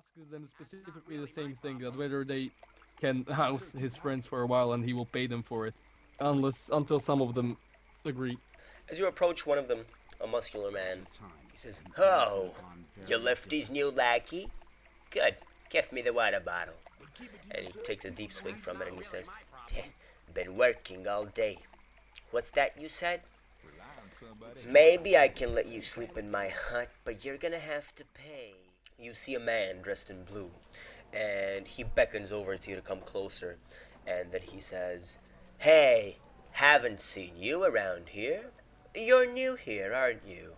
asks them specifically the same thing, that whether they can house his friends for a while and he will pay them for it. Until some of them agree. As you approach one of them, a muscular man, he says, "Oh, you Lefty's new lackey? Good. Give me the water bottle." And he takes a deep swig from it and he says, "Been working all day. What's that you said? Maybe I can let you sleep in my hut, but you're gonna have to pay." You see a man dressed in blue, and he beckons over to you to come closer, and then he says, "Hey, haven't seen you around here. You're new here, aren't you?"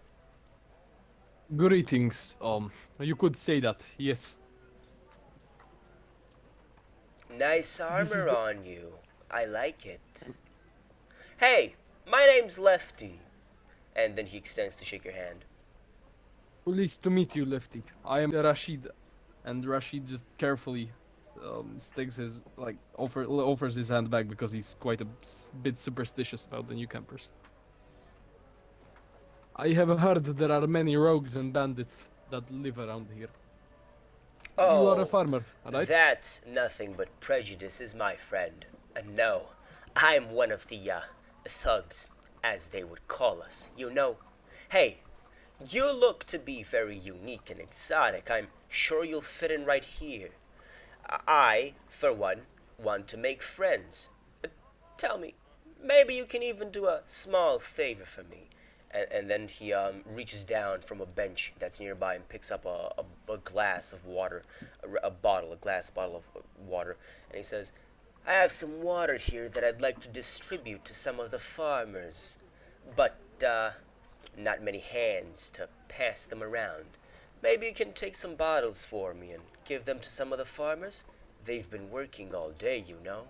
Greetings. You could say that, yes. "Nice This is armor the. on you. I like it. Hey, my name's Lefty." And then he extends to shake your hand. Pleased to meet you, Lefty. I am Rashid. And Rashid just carefully sticks his, offers his hand back because he's quite bit superstitious about the new campers. I have heard there are many rogues and bandits that live around here. You are a Oh, farmer, right? that's nothing but prejudices, my friend. And no, I'm one of the, thugs, as they would call us, you know. Hey, you look to be very unique and exotic. I'm sure you'll fit in right here. I, for one, want to make friends. Tell me, maybe you can even do a small favor for me. And then he reaches down from a bench that's nearby and picks up a glass of water, a glass bottle of water, and he says, "I have some water here that I'd like to distribute to some of the farmers, but not many hands to pass them around. Maybe you can take some bottles for me and give them to some of the farmers? They've been working all day, you know."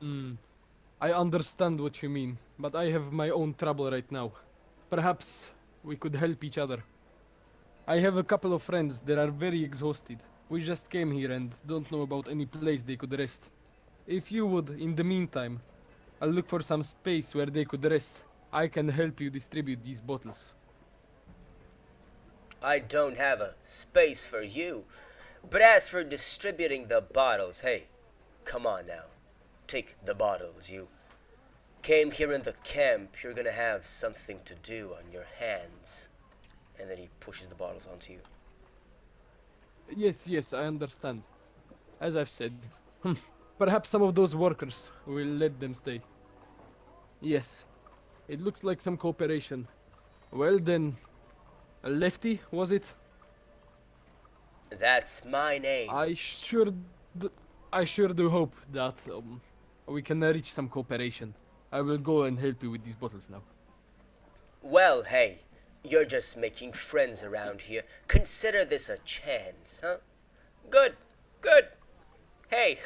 Hmm. I understand what you mean, but I have my own trouble right now. Perhaps we could help each other. I have a couple of friends that are very exhausted. We just came here and don't know about any place they could rest. If you would, in the meantime, I'll look for some space where they could rest. I can help you distribute these bottles. "I don't have a space for you. But as for distributing the bottles, hey, come on now. Take the bottles. You came here in the camp. You're gonna have something to do on your hands." And then he pushes the bottles onto you. Yes, I understand. As I've said, perhaps some of those workers will let them stay. Yes, it looks like some cooperation. Well then, Lefty, was it? That's my name. I sure, d- I sure do hope that we can reach some cooperation. I will go and help you with these bottles now. Well, hey, you're just making friends around here. Consider this a chance, huh? Good, good. Hey,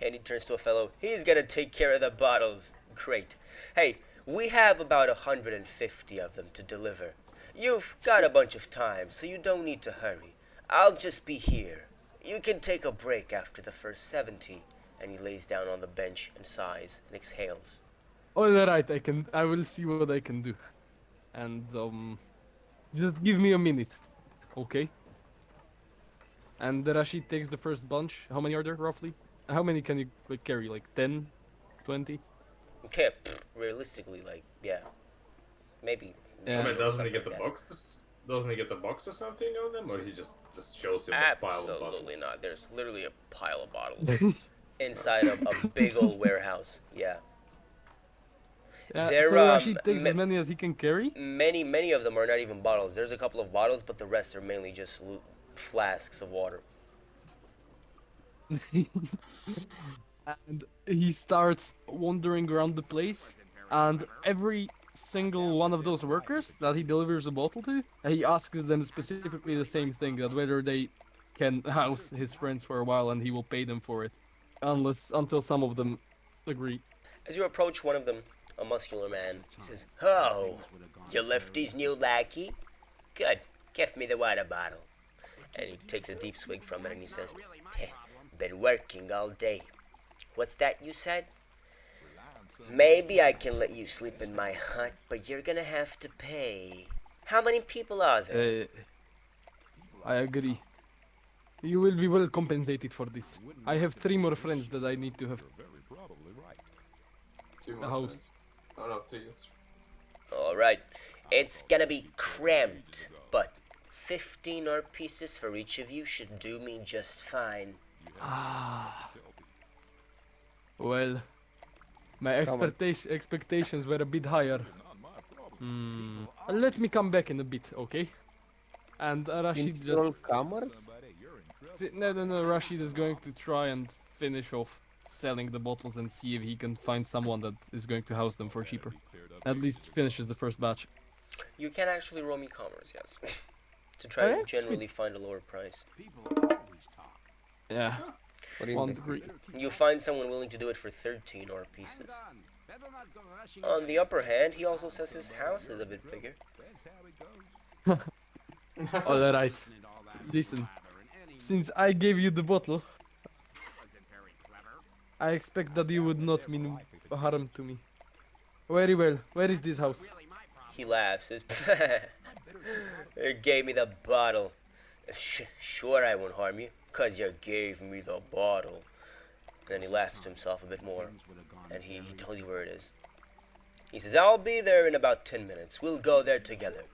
and he turns to a fellow. "He's gonna take care of the bottles. Great. Hey, we have about 150 of them to deliver. You've got a bunch of time, so you don't need to hurry. I'll just be here. You can take a break after the first 70. And he lays down on the bench and sighs and exhales. All right, I will see what I can do. And just give me a minute, okay? And Rashid takes the first bunch. How many are there roughly? How many can you carry? Like 10, 20? Okay, realistically, like, yeah, maybe. Yeah. I mean, doesn't he something get the like that. box? Doesn't he get the box or something on them, or he just shows him a pile of bottles? Absolutely not. There's literally a pile of bottles inside of a big old warehouse. Yeah. Yeah, There, so Rashid takes as many as he can carry. many of them are not even bottles. There's a couple of bottles, but the rest are mainly just flasks of water. And he starts wandering around the place, and every single one of those workers that he delivers a bottle to, he asks them specifically the same thing, that whether they can house his friends for a while and he will pay them for it. Until some of them agree. As you approach one of them, a muscular man, he says, "Oh, you Lefty's new lackey? Good. Give me the water bottle." And he takes a deep swig from it and he says, "Been working all day. What's that you said? Maybe I can let you sleep in my hut, but you're gonna have to pay. How many people are there?" I agree. You will be well compensated for this. I have 3 more friends that I need to have. Two The more house. friends. Oh no, three. Alright, it's gonna be cramped, but 15 art pieces for each of you should do me just fine. Ah. Well, my Come on. expectations were a bit higher. Let me come back in a bit, okay? And Rashid Didn't you all just... comers? No, Rashid is going to try and finish off selling the bottles and see if he can find someone that is going to house them for cheaper. At least finishes the first batch. You can actually roll me commerce, yes. To try Alright, and generally find a lower price. Yeah. What do you One mean? degree. You'll find someone willing to do it for 13 art pieces. On the upper hand, he also says his house is a bit bigger. Alright. Listen. Since I gave you the bottle, I expect that you would not mean harm to me. Very well. Where is this house? He laughs. You gave me the bottle. Sure I won't harm you, 'cause you gave me the bottle. And then he laughs to himself a bit more, and he tells you where it is. He says, I'll be there in about 10 minutes. We'll go there together.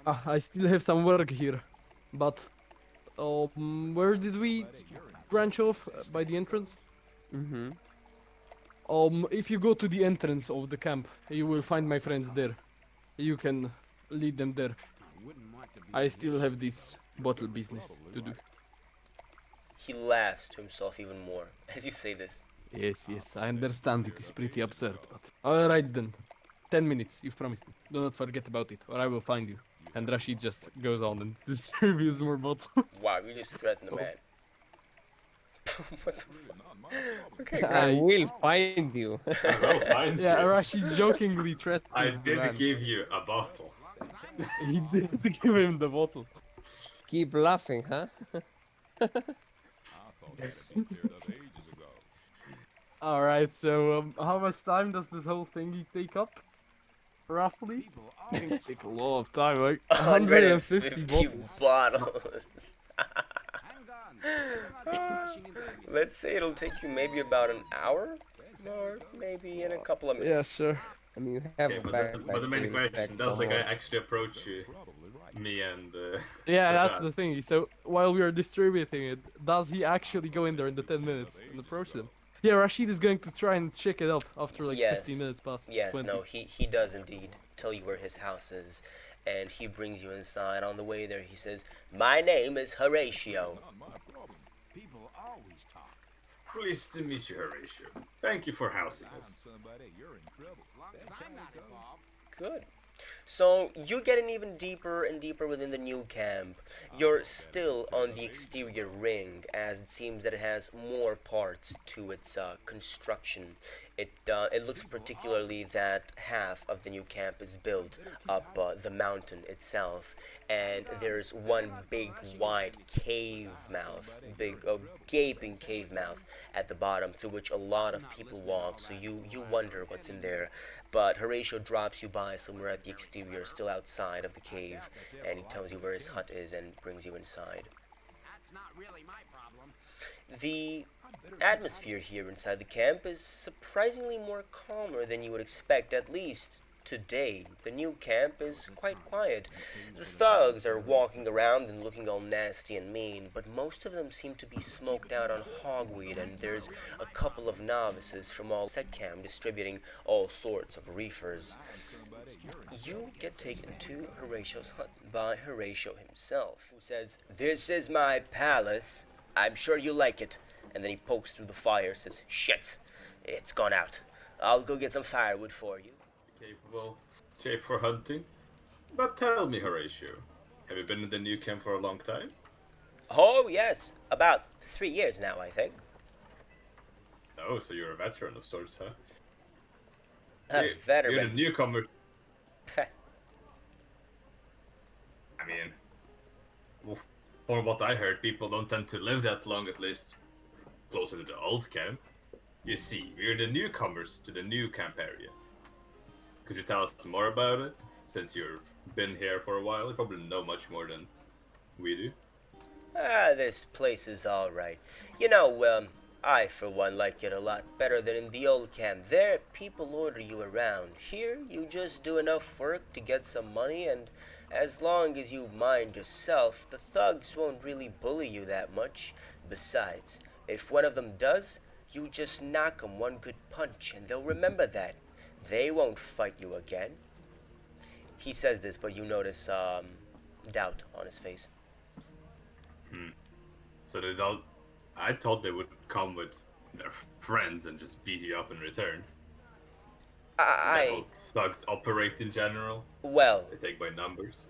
I still have some work here. But, where did we branch off? By the entrance? Mm-hmm. If you go to the entrance of the camp, you will find my friends there. You can lead them there. I still have this bottle business to do. He laughs to himself even more as you say this. Yes, I understand it is pretty absurd, but... Alright then. 10 minutes, you've promised me. Do not forget about it, or I will find you. And Rashid just goes on and distributes more bottles. Wow, you just threatened the man. What the fuck? Okay, I great. will find you. I will find Yeah, you. Rashid jokingly I threatens the did man. give you a bottle. He did give him the bottle. Keep laughing, huh? Alright, so how much time does this whole thingy take up? Roughly? I think it take a lot of time, like 150 bottles. bottles. Let's say it'll take you maybe about an hour, or maybe in a couple of Yeah, minutes. sure. I mean, you have Okay, a but backpack. the main to question, respect, does the come guy on. actually approach you? Me and Yeah, that's Shazad? the thing. So while we are distributing it, does he actually go in there in the 10 minutes and approach them? Yeah, Rashid is going to try and check it up after like 15 minutes past. Yes, 20. no, he does indeed tell you where his house is, and he brings you inside. On the way there, he says, "My name is Horatio." Pleased to meet you, Horatio. Thank you for housing us. Good. So you getting even deeper and deeper within the new camp. You're still on the exterior ring, as it seems that it has more parts to its construction. It looks particularly that half of the new camp is built up the mountain itself, and there's one big wide cave mouth, gaping cave mouth at the bottom through which a lot of people walk. So you wonder what's in there. But Horatio drops you by somewhere at the exterior, still outside of the cave, and he tells you where his hut is and brings you inside. The atmosphere here inside the camp is surprisingly more calmer than you would expect, at least today. The new camp is quite quiet. The thugs are walking around and looking all nasty and mean, but most of them seem to be smoked out on hogweed, and there's a couple of novices from all set camp distributing all sorts of reefers. You get taken to Horatio's hut by Horatio himself, who says, "This is my palace. I'm sure you like it." And then he pokes through the fire, says, "Shit, it's gone out. I'll go get some firewood for you." Capable shape for hunting. But tell me, Horatio, have you been in the new camp for a long time? Oh, yes, about 3 years now, I think. Oh, so you're a veteran of sorts, huh? A You're the veteran. newcomer. I mean, from what I heard, people don't tend to live that long, at least closer to the old camp. You see, we're the newcomers to the new camp area. Could you tell us more about it? Since you've been here for a while, you probably know much more than We do. This place is alright. You know, I for one like it a lot better than in the old camp. There, people order you around. Here, you just do enough work to get some money, and as long as you mind yourself, the thugs won't really bully you that much. Besides, if one of them does, you just knock 'em one good punch, and they'll remember that. They won't fight you again. He says this, but you notice, doubt on his face. So they don't. I thought they would come with their friends and just beat you up in return. That how thugs operate in general. Well, They take by numbers.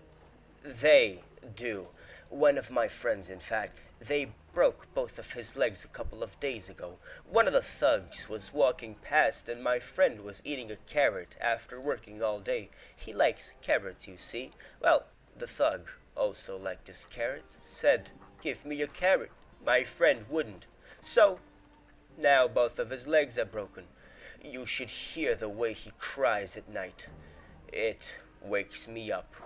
they do. One of my friends, in fact, they broke both of his legs a couple of days ago. One of the thugs was walking past, and my friend was eating a carrot after working all day. He likes carrots, you see. Well, the thug also liked his carrots, said, "Give me a carrot." My friend wouldn't. So, now both of his legs are broken. You should hear the way he cries at night. It wakes me up.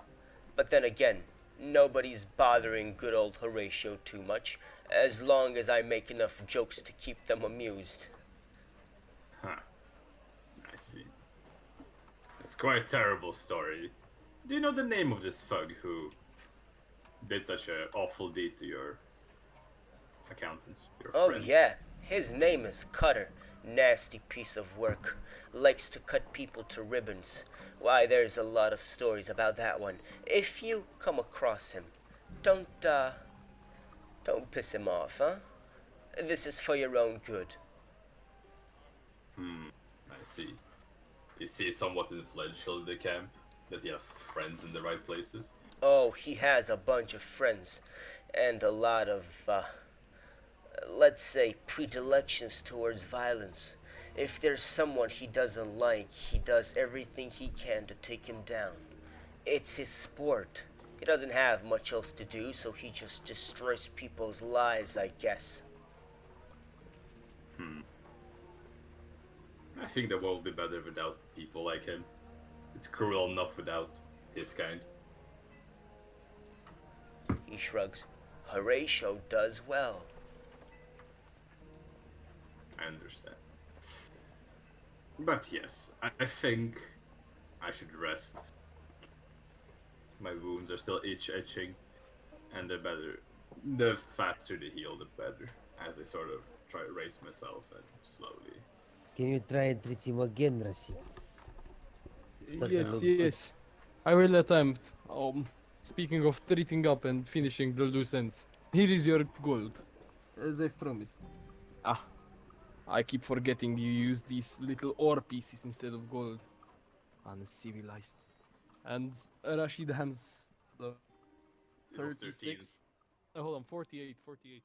But then again, nobody's bothering good old Horatio too much, as long as I make enough jokes to keep them amused. Huh. I see. That's quite a terrible story. Do you know the name of this thug who did such an awful deed to your accountants? Your Oh friend? yeah, his name is Cutter. Nasty piece of work. Likes to cut people to ribbons. Why, there's a lot of stories about that one. If you come across him, don't piss him off, huh? This is for your own good. I see. Is he somewhat influential in the camp? Does he have friends in the right places? Oh, he has a bunch of friends, and a lot of, let's say, predilections towards violence. If there's someone he doesn't like, he does everything he can to take him down. It's his sport. He doesn't have much else to do, so he just destroys people's lives, I guess. I think the world would be better without people like him. It's cruel enough without his kind. He shrugs. Horatio does well. I understand. But yes, I think I should rest. My wounds are still itching, and the faster they heal, the better. As I sort of try to raise myself and slowly. Can you try and treat him again, Rashid? Doesn't Yes, look yes. I will attempt. Speaking of treating up and finishing the loose ends, here is your gold, as I've promised. Ah, I keep forgetting you use these little ore pieces instead of gold. Uncivilized. And Rashid hands the It was 13. 36. Hold on, 48, 48.